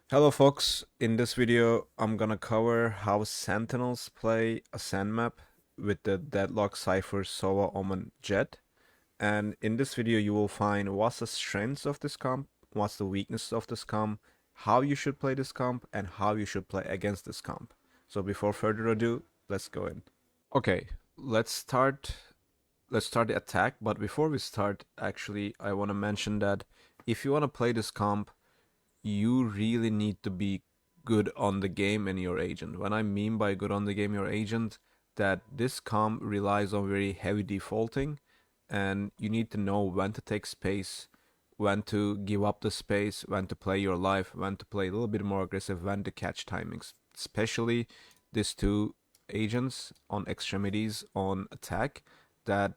Hello folks, in this video I'm gonna cover how Sentinels play Ascent map with the Deadlock-Cypher Sova Omen Jet. And in this video you will find what's the strengths of this comp, what's the weaknesses of this comp, how you should play this comp, and how you should play against this comp. So before further ado, let's go in. Okay, let's start the attack, but before we start, actually I wanna mention that if you wanna play this comp, you really need to be good on the game and your agent. When I mean by good on the game, your agent, that this comp relies on very heavy defaulting, and you need to know when to take space, when to give up the space, when to play your life, when to play a little bit more aggressive, when to catch timings. Especially these two agents on extremities on attack, that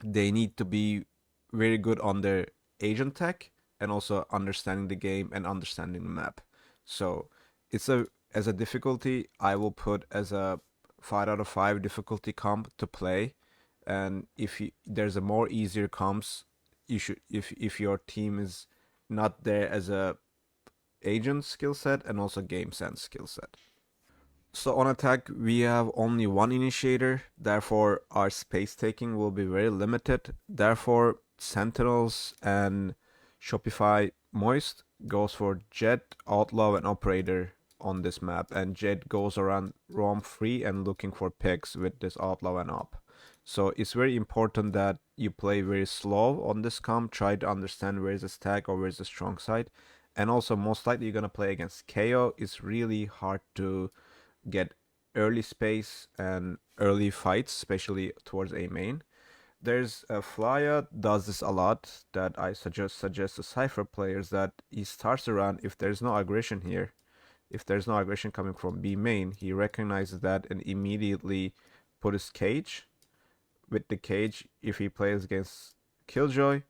they need to be very good on their agent tech and also understanding the game and understanding the map. So it's a as a difficulty I will put as a 5 out of 5 difficulty comp to play. And if there's a more easier comps, you should, if your team is not there as a agent skill set and also game sense skill set. So on attack, we have only one initiator, therefore our space taking will be very limited. Therefore, Sentinels and Shopify Moist goes for Jet, Outlaw, and Operator on this map, and Jet goes around roam free and looking for picks with this Outlaw and Op. So it's very important that you play very slow on this comp, try to understand where is the stack or where is the strong side. And also most likely you're gonna play against KO. It's really hard to get early space and early fights, especially towards A main. There's a Flya does this a lot, that I suggest to Cypher players, that he starts around, if there's no aggression here, if there's no aggression coming from B main, he recognizes that and immediately put his cage. With the cage, if he plays against Killjoy,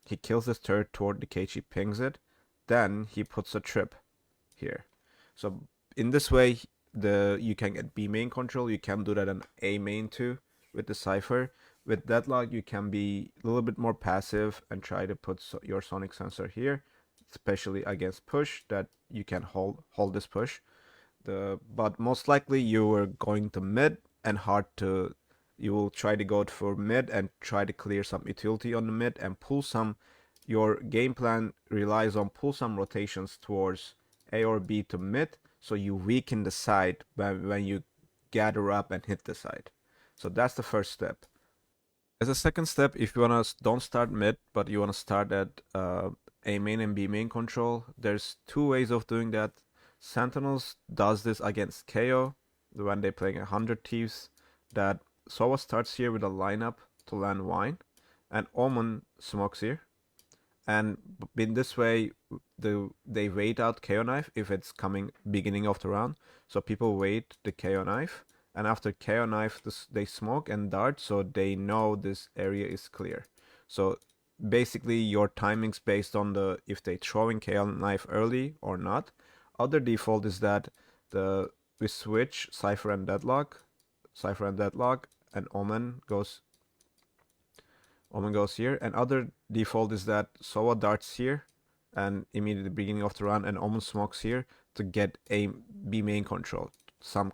he kills his turret toward the cage, he pings it, then he puts a trip here. So in this way, you can get B main control. You can do that on A main too with the Cypher. With Deadlock, you can be a little bit more passive and try to put your sonic sensor here, especially against push, that you can hold this push. But most likely you are going to mid and hard to. You will try to go for mid and try to clear some utility on the mid and pull some. Your game plan relies on pull some rotations towards A or B to mid, so you weaken the side when you gather up and hit the side. So that's the first step. As a second step, if you wanna don't start mid, but you wanna start at A main and B main control, there's two ways of doing that. Sentinels does this against KO when they're playing 100 Thieves, that Sova starts here with a lineup to land Wine, and Omen smokes here. And in this way, they wait out KO knife if it's coming beginning of the round. So people wait the KO knife, and after KO knife, they smoke and dart, so they know this area is clear. So basically, your timing's based on if they throwing KO knife early or not. Other default is that we switch Cypher and Deadlock, and Omen goes here. And other default is that Sova darts here and immediately beginning of the run, and Omen smokes here to get a B main control.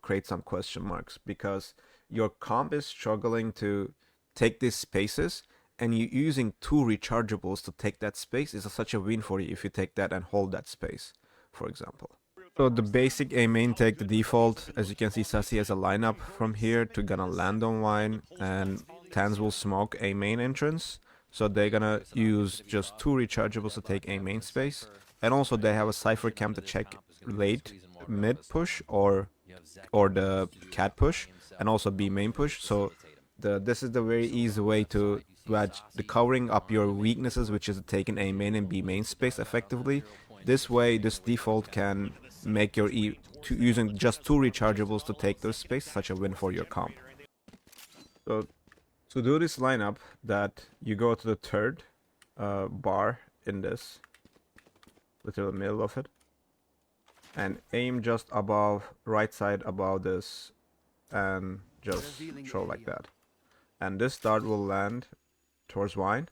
Create some question marks, because your comp is struggling to take these spaces, and you using two rechargeables to take that space is such a win for you if you take that and hold that space, for example. So the basic A main take the default, as you can see, Sassy has a lineup from here to gonna land on Wine, and Tans will smoke A main entrance. So they're gonna use just two rechargeables to take A main space. And also they have a Cypher camp to check late mid push or the cat push, and also B main push. So this is the very easy way to wedge the covering up your weaknesses, which is taking A main and B main space effectively. This way, this default can make your using just two rechargeables to take this space such a win for your comp. So to do this lineup, that you go to the third bar in this, literally the middle of it, and aim just above, right side above this, and just throw like that. And this dart will land towards Wine,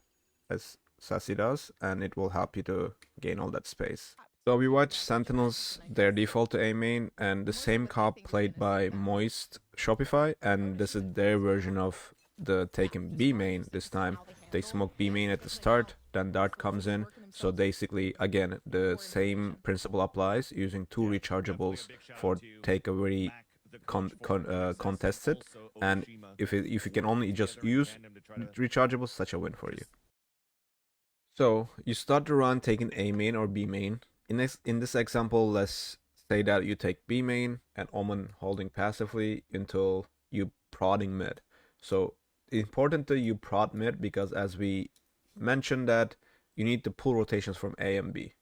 as Sassy does, and it will help you to gain all that space. So we watched Sentinels, their default to A main, and the same comp played by Moist Shopify, and this is their version of the taken B main this time. They smoke B main at the start, then Dart comes in. So basically, again, the same principle applies, using two rechargeables for take a very contested, and if you can only just use rechargeables, such a win for you. So you start the run taking A main or B main. In this example, let's say that you take B main and Omen holding passively until you prodding mid. So important that you prod mid, because as we mentioned that you need to pull rotations from A and B.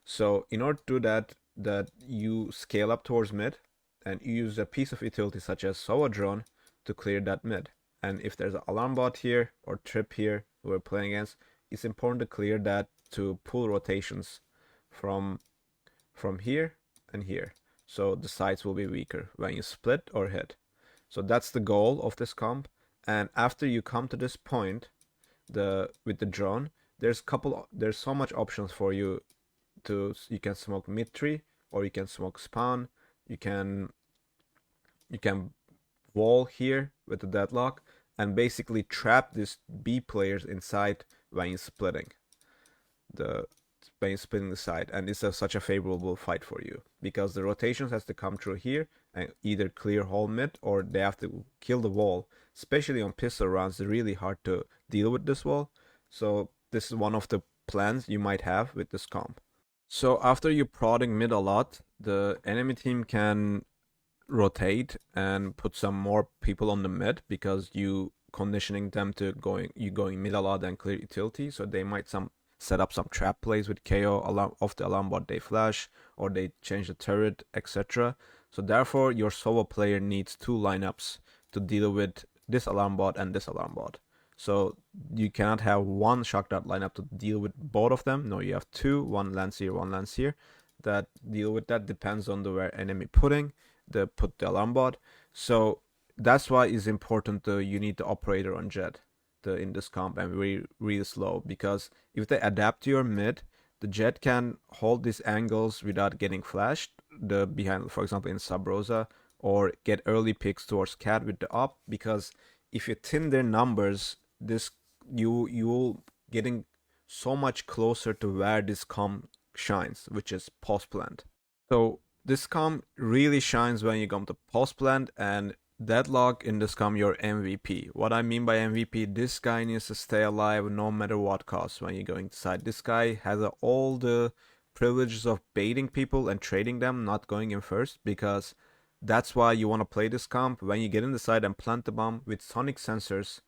So in order to do that you scale up towards mid and you use a piece of utility such as Sova drone to clear that mid. And if there's an alarm bot here or trip here who we're playing against, it's important to clear that to pull rotations from here and here. So the sides will be weaker when you split or hit. So that's the goal of this comp. And after you come to this point, with the drone, there's so much options for you you can smoke mid tree, or you can smoke spawn, you can wall here with the deadlock and basically trap these B players inside when you're splitting the side, and it's such a favorable fight for you because the rotations has to come through here and either clear whole mid or they have to kill the wall. Especially on pistol rounds, it's really hard to deal with this wall. So this is one of the plans you might have with this comp. So after you prodding mid a lot, the enemy team can rotate and put some more people on the mid because you conditioning them to going mid a lot and clear utility. So they might set up some trap plays with KO off the alarm bot they flash, or they change the turret, etc. So therefore your solo player needs two lineups to deal with this alarm bot and this alarm bot. So you cannot have one shock dart lineup to deal with both of them. No, you have two, one lands here, one lands here, that deal with that. Depends on where enemy put the alarm bot. So that's why it's important you need the operator on Jet in this comp and really slow, because if they adapt to your mid, the Jet can hold these angles without getting flashed behind, for example in Sub Rosa, or get early picks towards Cat with the up, because if you thin their numbers, you'll getting so much closer to where this comp shines, which is Postplant. So this comp really shines when you come to Postplant, and Deadlock in this comp your MVP. What I mean by MVP, this guy needs to stay alive no matter what cost when you're going inside. This guy has all the privileges of baiting people and trading them, not going in first, because that's why you want to play this comp. When you get in the side and plant the bomb with sonic sensors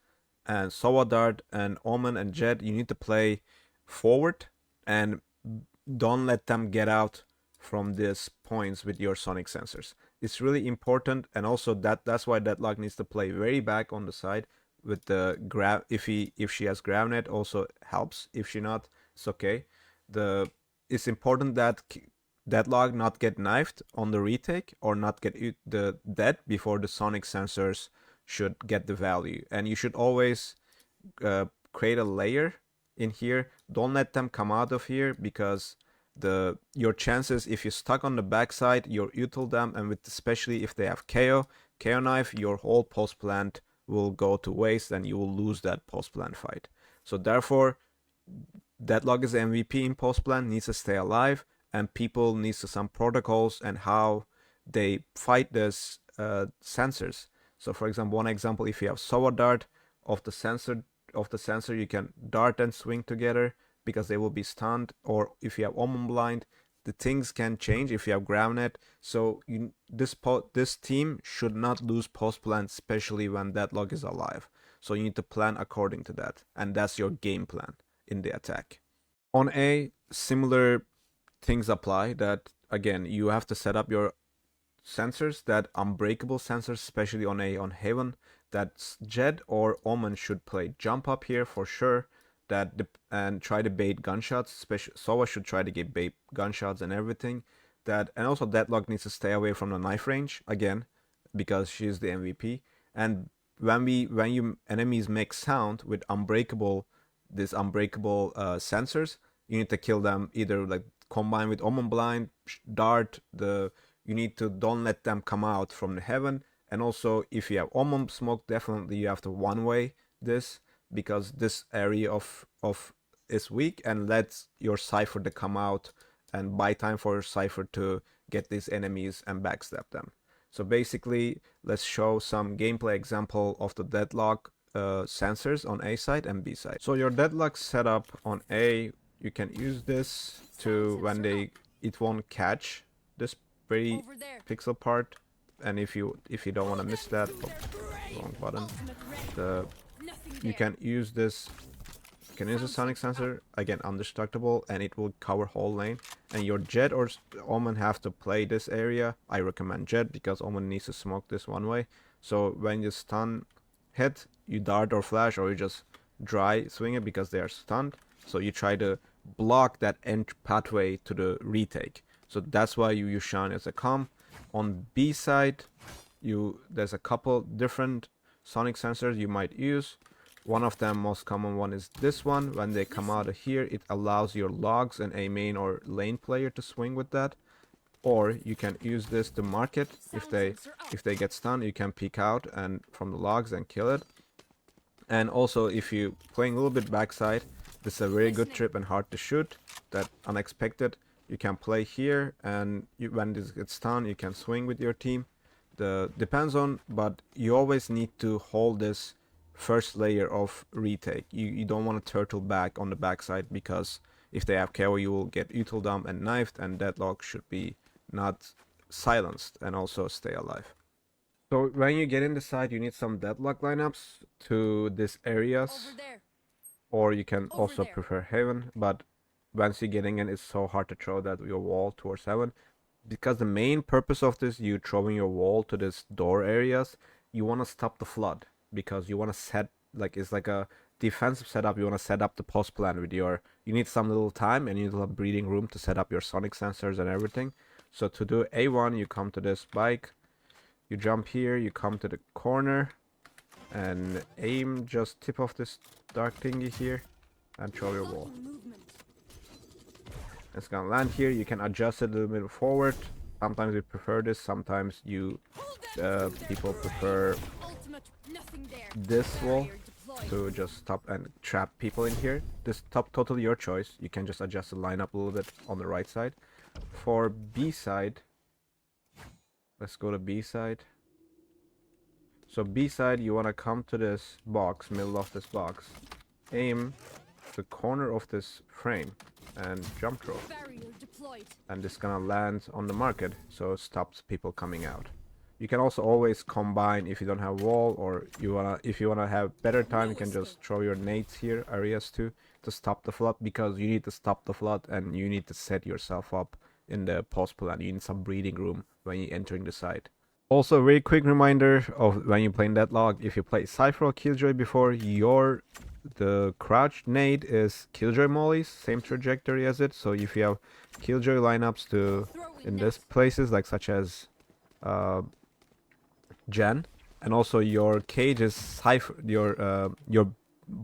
and Sova Dart and Omen and Jet, you need to play forward and don't let them get out from these points with your sonic sensors. It's really important, and also that's why Deadlock needs to play very back on the side with the grab. If she has gravnet, also helps. If she not, it's okay. It's important that Deadlock not get knifed on the retake or not get the dead before the sonic sensors should get the value. And you should always create a layer in here. Don't let them come out of here, because your chances, if you're stuck on the backside, you're util them, and especially if they have KO knife, your whole post plant will go to waste and you will lose that post plant fight. So therefore, Deadlock is MVP in post plant, needs to stay alive, and people needs to some protocols and how they fight this sensors. So for example, one example, if you have Sova Dart of the sensor, you can dart and swing together because they will be stunned. Or if you have Omen Blind, the things can change if you have Gravnet. So this team should not lose post plant, especially when Deadlock is alive. So you need to plan according to that, and that's your game plan in the attack. On A, similar things apply. That again, you have to set up your sensors, that unbreakable sensors, especially on Haven. That Jed or Omen should play jump up here for sure. And try to bait gunshots. Especially Sova should try to get bait gunshots and everything. And also Deadlock needs to stay away from the knife range again, because she's the MVP. And when you enemies make sound with unbreakable sensors, you need to kill them either like combine with Omen Blind, Dart, you need to don't let them come out from the heaven. And also if you have Omen Smoke, definitely you have to one-way this, because this area of is weak, and lets your Cypher to come out and buy time for your Cypher to get these enemies and backstab them. So basically, let's show some gameplay example of the Deadlock sensors on A side and B side. So your Deadlock setup on A, you can use this to when it won't catch this pretty pixel part, and if you don't want to miss that, wrong button, you can use this. You can use a sonic sensor, again indestructible, and it will cover whole lane. And your Jet or Omen have to play this area. I recommend Jet because Omen needs to smoke this one way. So when you stun hit, you dart or flash, or you just dry swing it because they are stunned. So you try to block that end pathway to the retake. So that's why you use Shan as a comp. On B side, there's a couple different sonic sensors you might use. One of them, most common one, is this one. When they come out of here, it allows your logs and a main or lane player to swing with that. Or you can use this to mark it. If they get stunned, you can peek out and from the logs and kill it. And also, if you playing a little bit backside, this is a very good trip and hard to shoot. That unexpected, you can play here, and when this gets stunned, you can swing with your team. Depends on, but you always need to hold this first layer of retake. You don't want to turtle back on the backside, because if they have KO, you will get util dump and knifed, and Deadlock should be not silenced and also stay alive. So when you get in the side, you need some Deadlock lineups to these areas, or you can also prefer Heaven, but once you're getting in, it's so hard to throw that your wall towards Heaven, because the main purpose of this, you throwing your wall to these door areas, you want to stop the flood, because you want to set, like, it's like a defensive setup. You want to set up the Postplant with you need some little time, and you need a little breathing room to set up your sonic sensors and everything. So to do A1, you come to this bike, you jump here, you come to the corner, and aim just tip of this dark thingy here, and throw your wall. It's gonna land here. You can adjust it a little bit forward. Sometimes you prefer this, sometimes people prefer this wall to just stop and trap people in here. This totally your choice. You can just adjust the lineup a little bit on the right side. For B side, let's go to B side. So B side, you want to come to this box, middle of this box, aim the corner of this frame and jump throw, and this gonna land on the market, so it stops people coming out. You can also always combine if you don't have wall, or if you wanna have better time, you can just throw your nades here, areas too, to stop the flood, because you need to stop the flood and you need to set yourself up in the post plan. You need some breathing room when you're entering the site. Also, a very quick reminder of when you're playing Deadlock, if you play Cypher or Killjoy before, the crouch nade is Killjoy mollies, same trajectory as it. So if you have Killjoy lineups in these places, like such as Gen, and also your cage is Cypher, your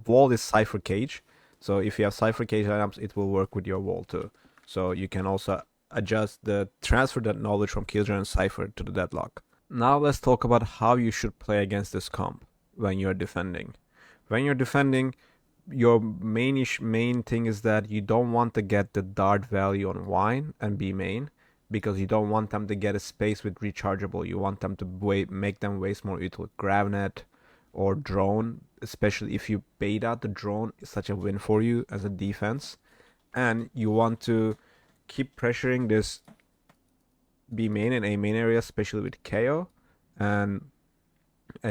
wall is Cypher cage. So if you have Cypher cage lineups, it will work with your wall too. So you can also transfer that knowledge from Killjoy and Cypher to the Deadlock. Now let's talk about how you should play against this comp when you're defending. When you're defending, your main thing is that you don't want to get the dart value on Wine and B main, because you don't want them to get a space with rechargeable. You want them to make them waste more util with Gravnet or drone, especially if you bait out the drone. It's such a win for you as a defense. And you want to keep pressuring this B main and A main area, especially with KO and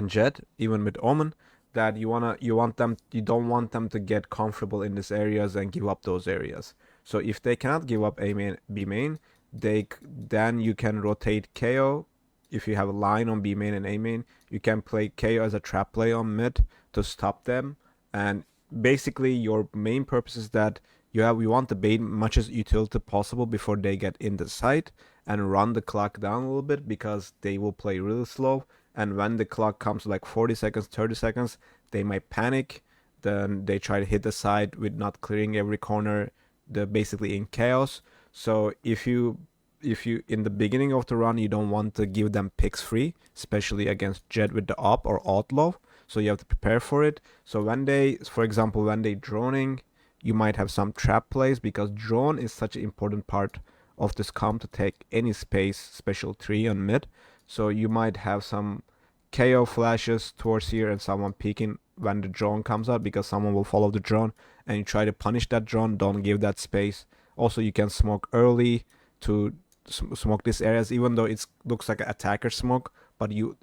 Jet, even with Omen, that you don't want them to get comfortable in these areas and give up those areas. So if they cannot give up A main, B main, then you can rotate KO. If you have a line on B main and A main, you can play KO as a trap play on mid to stop them. And basically your main purpose is that you want to bait much as utility possible before they get in the site, and run the clock down a little bit, because they will play really slow, and when the clock comes to like 40 seconds, 30 seconds, they might panic. Then they try to hit the side with not clearing every corner. They're basically in chaos. So if you in the beginning of the run you don't want to give them picks free, especially against Jett with the op or outlaw. So you have to prepare for it. So when they, for example, when they droning, you might have some trap plays because drone is such an important part of this comp to take any space, special 3 on mid. So you might have some KO flashes towards here and someone peeking when the drone comes out because someone will follow the drone and you try to punish that drone. Don't give that space. Also, you can smoke early to smoke these areas, even though it looks like an attacker smoke, but you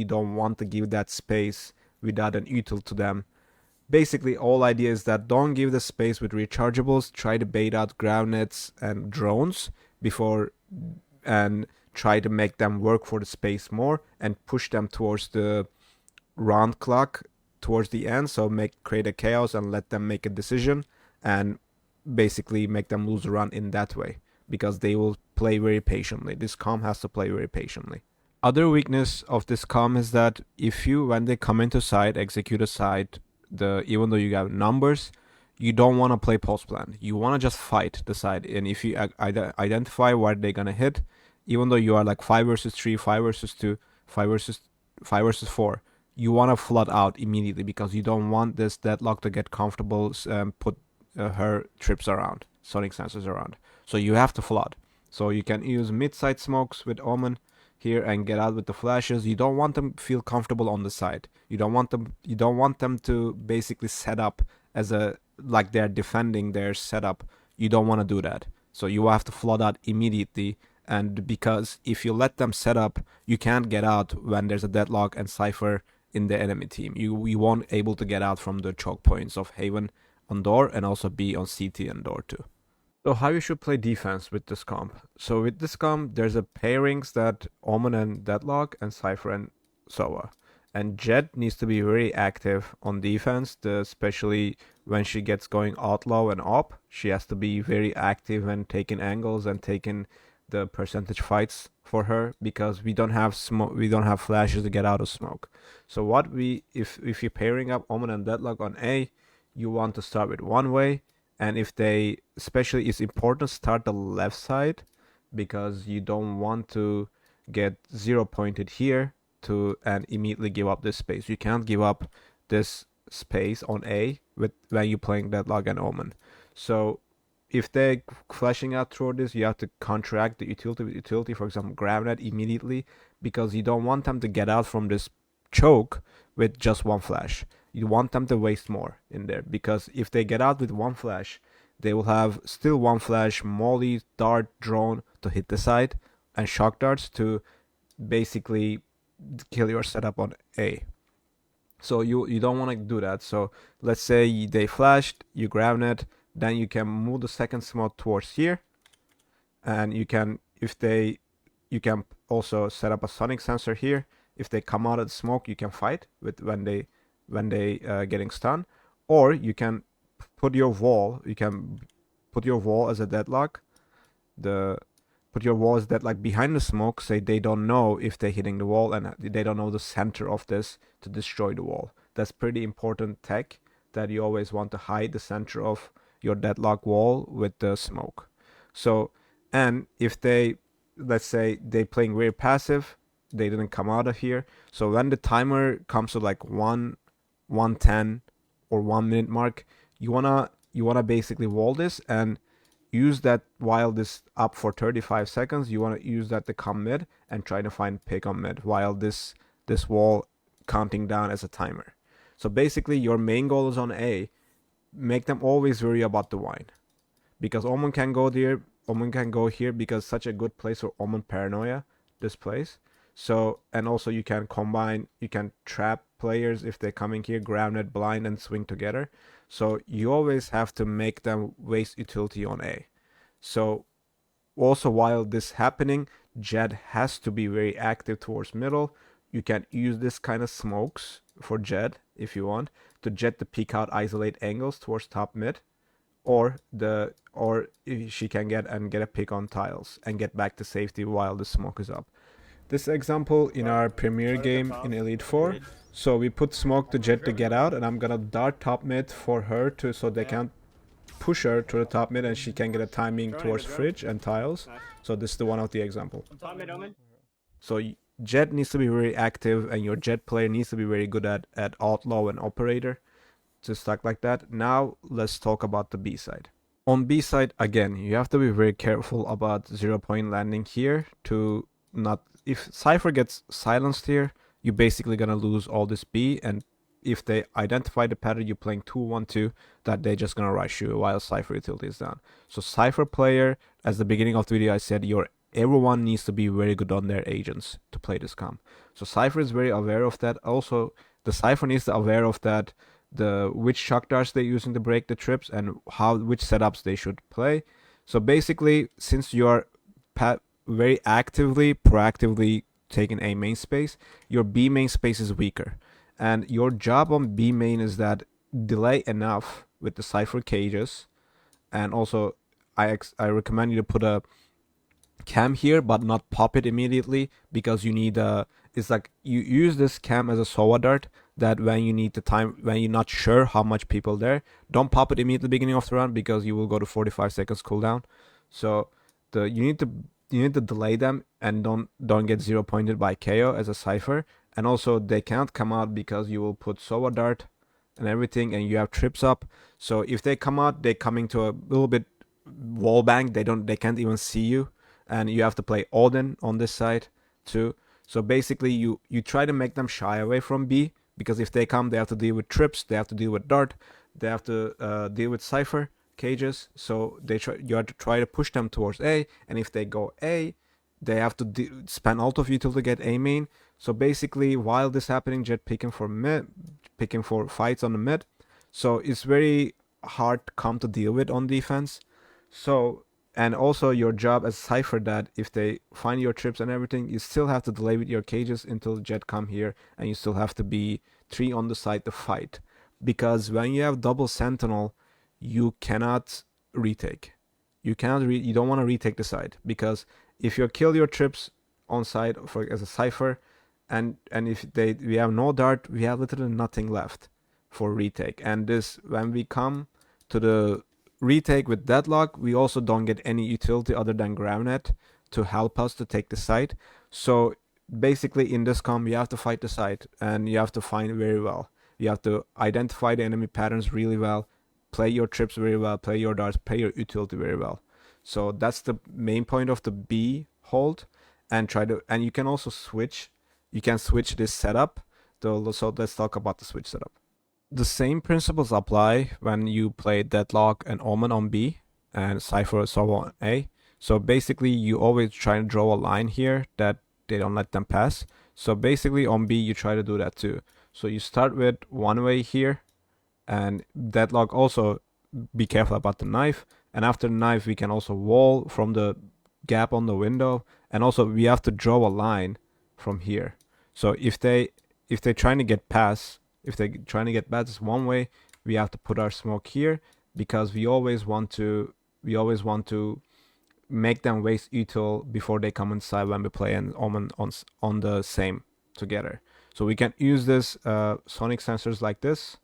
don't want to give that space without an util to them. Basically, all idea is that don't give the space with rechargeables. Try to bait out ground nets and drones before, and try to make them work for the space more and push them towards the round clock towards the end. So create a chaos and let them make a decision and basically make them lose the run in that way because they will play very patiently. This comp has to play very patiently. Other weakness of this comp is that if you, when they come into side, execute a side, even though you have numbers, you don't want to play Postplant. You want to just fight the side. And if you identify what they're gonna hit, even though you are like 5 versus 3, 5 versus 2, 5 versus 4, you want to flood out immediately because you don't want this Deadlock to get comfortable, put her trips around, sonic sensors around. So you have to flood. So you can use mid-side smokes with Omen here and get out with the flashes. You don't want them to feel comfortable on the side. You don't want them to basically set up as like they're defending their setup. You don't want to do that. So you have to flood out immediately. And because if you let them set up, you can't get out when there's a Deadlock and Cypher in the enemy team. You won't able to get out from the choke points of Haven on door and also B on CT and door too. So how you should play defense with this comp. So with this comp, there's a pairings that Omen and Deadlock and Cypher and Sova. And Jett needs to be very active on defense, especially when she gets going outlaw and op. She has to be very active and taking angles and taking the percentage fights for her because we don't have smoke, we don't have flashes to get out of smoke. So if you're pairing up Omen and Deadlock on A, you want to start with one way. And if they, especially it's important to start the left side because you don't want to get 0 pointed here and immediately give up this space. You can't give up this space on A when you're playing Deadlock and Omen. So if they're flashing out through this, you have to contract the utility with utility, for example, Gravnet immediately because you don't want them to get out from this choke with just one flash. You want them to waste more in there because if they get out with one flash, they will have still one flash, molly, dart, drone to hit the side, and shock darts to basically kill your setup on A. So you don't want to do that. So let's say they flashed, you grab net, then you can move the second smoke towards here, and you can also set up a sonic sensor here. If they come out of the smoke, you can fight with when they getting stunned, or you can put your wall. You can put your wall as a Deadlock. Put your wall as Deadlock behind the smoke. Say they don't know if they're hitting the wall and they don't know the center of this to destroy the wall. That's pretty important tech that you always want to hide the center of your Deadlock wall with the smoke. So, and if they, let's say they playing very passive, they didn't come out of here. So when the timer comes to like 1:10 or 1 minute mark, you wanna basically wall this and use that while this up for 35 seconds. You want to use that to come mid and try to find pick on mid while this wall counting down as a timer. So basically your main goal is on A. Make them always worry about the wine because Omen can go there. Omen can go here because such a good place for Omen paranoia, this place. So, and also you can combine, you can trap players if they're coming here, grab net, blind, and swing together. So you always have to make them waste utility on A. So also while this happening, Jett has to be very active towards middle. You can use this kind of smokes for Jett if you want to Jett to peek out, isolate angles towards top mid, or if she can get a pick on tiles and get back to safety while the smoke is up. This example in our premier game in Elite 4. So we put smoke to Jett to get out, and I'm gonna dart top mid for her so they can't push her to the top mid and she can get a timing towards fridge and tiles. So this is the one of the example. So Jet needs to be very active, and your Jet player needs to be very good at outlaw and operator to stack like that. Now let's talk about the B side. On B side, again, you have to be very careful about 0-point landing here to not... If Cypher gets silenced here, you're basically gonna lose all this B, and if they identify the pattern you're playing 2-1-2, that they're just gonna rush you while Cypher utility is down. So Cypher player, as the beginning of the video I said, everyone needs to be very good on their agents to play this comp. So Cypher is very aware of that. Also, the Cypher needs to be aware of that, which shock darts they're using to break the trips and which setups they should play. So basically, since you are very proactively taking A main space, your B main space is weaker. And your job on B main is that delay enough with the Cypher cages. And also, I recommend you to put a cam here, but not pop it immediately, because you need it's like you use this cam as a Sova dart, that when you need the time, when you're not sure how much people there, don't pop it immediately beginning of the round, because you will go to 45 seconds cooldown. So you need to delay them and don't get 0-pointed by KO as a Cypher. And also they can't come out because you will put Sova dart and everything, and you have trips up. So if they come out, they're coming to a little bit wall bang. They can't even see you, and you have to play Odin on this side too. So basically you try to make them shy away from B, because if they come, they have to deal with trips, they have to deal with dart, they have to deal with Cypher cages. So you have to try to push them towards A, and if they go A, they have to spend alt of util to get A main. So basically, while this happening, Jet picking for fights on the mid. So it's very hard to come to deal with on defense. So, and also your job as Cypher, that if they find your trips and everything, you still have to delay with your cages until Jet come here, and you still have to be 3 on the side to fight. Because when you have double Sentinel, you cannot retake. You don't want to retake the side, because if you kill your trips on side as a Cypher, and if we have no dart, we have literally nothing left for retake. And this, when we come to the retake with Deadlock, we also don't get any utility other than Gravnet to help us to take the site. So basically in this comp, you have to fight the site, and you have to find very well. You have to identify the enemy patterns really well, play your trips very well, play your darts, play your utility very well. So that's the main point of the B hold, and you can also switch. You can switch this setup. So let's talk about the switch setup. The same principles apply when you play Deadlock and Omen on B and Cypher Sova on A. So basically you always try to draw a line here that they don't let them pass. So basically on B you try to do that too. So you start with one way here, and Deadlock also be careful about the knife. And after the knife we can also wall from the gap on the window, and also we have to draw a line from here. So if they're trying to get past, if they're trying to get past this one way, we have to put our smoke here, because we always want to make them waste util before they come inside when we play an Omen on the same together. So we can use this sonic sensors like this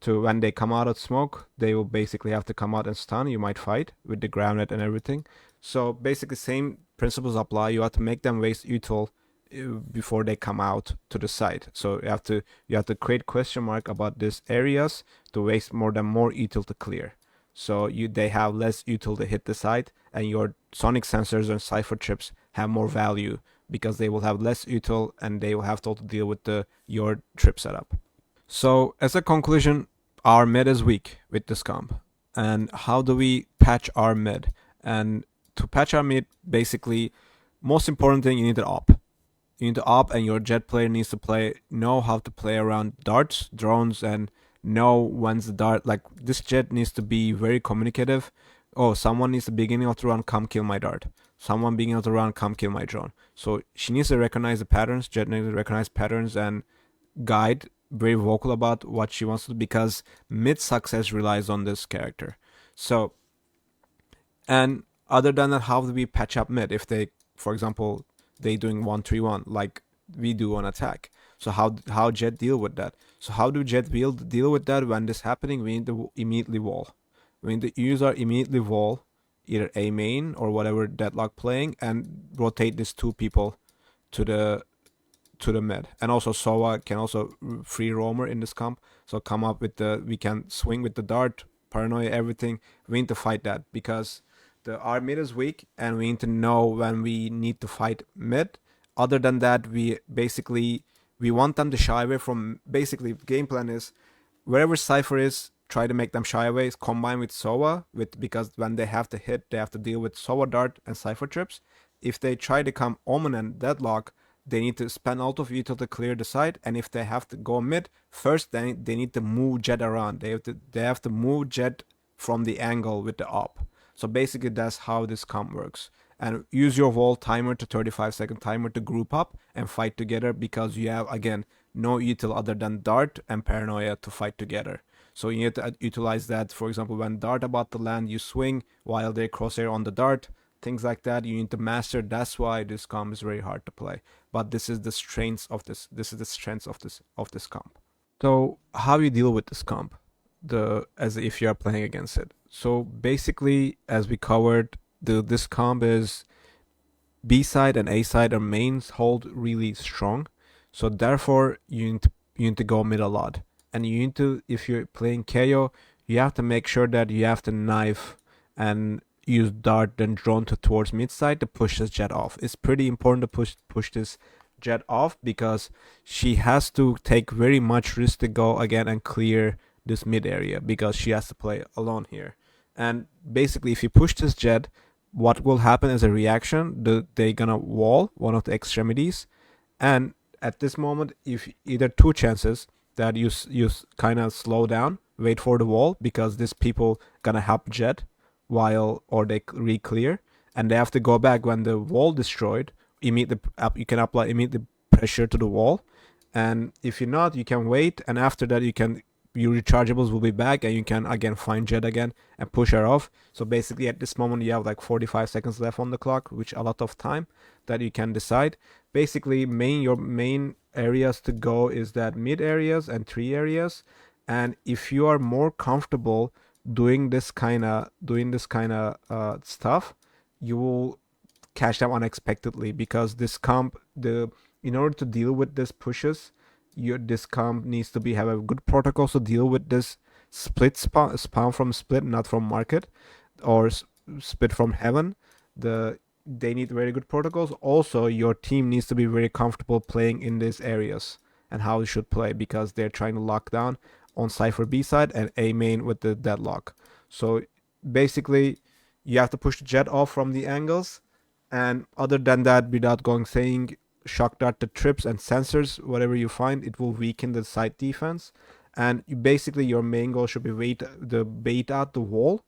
to, when they come out of smoke, they will basically have to come out and stun. You might fight with the groundnet and everything. So basically same principles apply. You have to make them waste util before they come out to the side. So you have to create question mark about these areas to waste more util to clear. So they have less util to hit the side, and your sonic sensors and Cypher chips have more value because they will have less util and they will have to deal with your trip setup. So as a conclusion, our mid is weak with this comp. And how do we patch our mid? And to patch our mid, basically, most important thing, you need to op. You need to op, and your Jet player needs to know how to play around darts, drones, and know when's the dart. Like, this Jet needs to be very communicative. Oh, someone needs the beginning of the round, come kill my dart. Someone beginning of the round, come kill my drone. So she needs to recognize the patterns. Jet needs to recognize patterns and guide, very vocal about what she wants to do, because mid success relies on this character. So, and other than that, how do we patch up mid? If they, for example, they doing 1-3-1 like we do on attack. So how Jet deal with that? So how do Jet deal with that when this happening? We need to immediately wall. we need to use our immediately wall, either A main or whatever Deadlock playing, and rotate these two people to the mid. And also Sova can also free roamer in this comp, so come up with we can swing with the dart, paranoia, everything. We need to fight that because our mid is weak, and we need to know when we need to fight mid. Other than that, we want them to shy away from. Basically, the game plan is wherever Cypher is, try to make them shy away. Combine with Sova, because when they have to hit, they have to deal with Sova dart and Cypher trips. If they try to come Omen and Deadlock, they need to spend out of util to clear the side, and if they have to go mid, first they need to move Jet around. They have to move Jet from the angle with the op. So basically that's how this comp works. And use your wall timer to 35-second timer to group up and fight together, because you have, again, no util other than dart and paranoia to fight together. So you need to utilize that. For example, when dart about to land, you swing while they crosshair on the dart. Things like that you need to master. That's why this comp is very hard to play. But this is the strengths of this. This is the strengths of this comp. So how you deal with this comp, as if you are playing against it. So basically, as we covered, this comp is B side and A side are mains hold really strong. So therefore you need to go mid a lot. And you need to, if you're playing KO, you have to make sure that you have to knife and use dart then drone towards mid side to push this Jet off. It's pretty important to push this Jet off, because she has to take very much risk to go again and clear this mid area, because she has to play alone here. And basically, if you push this Jet, what will happen as a reaction, they're gonna wall one of the extremities, and at this moment, if either two chances that you kind of slow down, wait for the wall, because these people gonna help Jet or they re-clear, and they have to go back when the wall destroyed. You can apply immediate pressure to the wall, and if you're not, you can wait, and after that your rechargeables will be back, and you can again find Jet again and push her off. So basically at this moment you have like 45 seconds left on the clock, which a lot of time that you can decide. Basically your main areas to go is that mid areas and tree areas, and if you are more comfortable doing this kind of stuff, you will catch them unexpectedly, because this comp, in order to deal with this pushes, this comp needs to have a good protocol to deal with this split spawn from split, not from market, or split from heaven. They need very good protocols. Also, your team needs to be very comfortable playing in these areas and how you should play, because they're trying to lock down on Cypher B side and A main with the Deadlock. So basically, you have to push the Jet off from the angles, and other than that, without saying shock dart the trips and sensors, whatever you find, it will weaken the side defense. And basically, your main goal should be bait out the wall,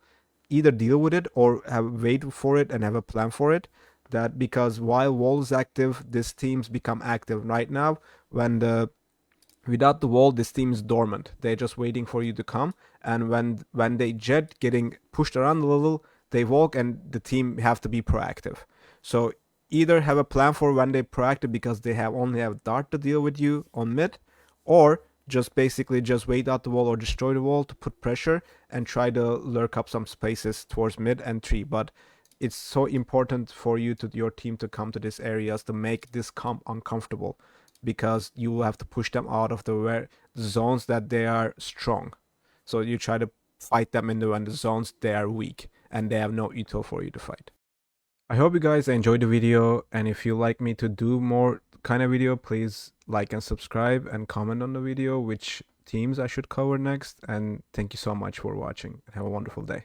either deal with it or wait for it and have a plan for it. That because while wall is active, these teams become active. Right now, without the wall, this team is dormant. They're just waiting for you to come. And when they Jet getting pushed around a little, they walk, and the team have to be proactive. So either have a plan for when they're proactive, because they only have dart to deal with you on mid, or just wait out the wall or destroy the wall to put pressure and try to lurk up some spaces towards mid and tree. But it's so important for your team to come to these areas to make this comp uncomfortable, because you will have to push them out of the zones that they are strong. So you try to fight them in the zones they are weak and they have no util for you to fight. I hope you guys enjoyed the video, and if you like me to do more kind of video, please like and subscribe and comment on the video which teams I should cover next. And thank you so much for watching, and have a wonderful day.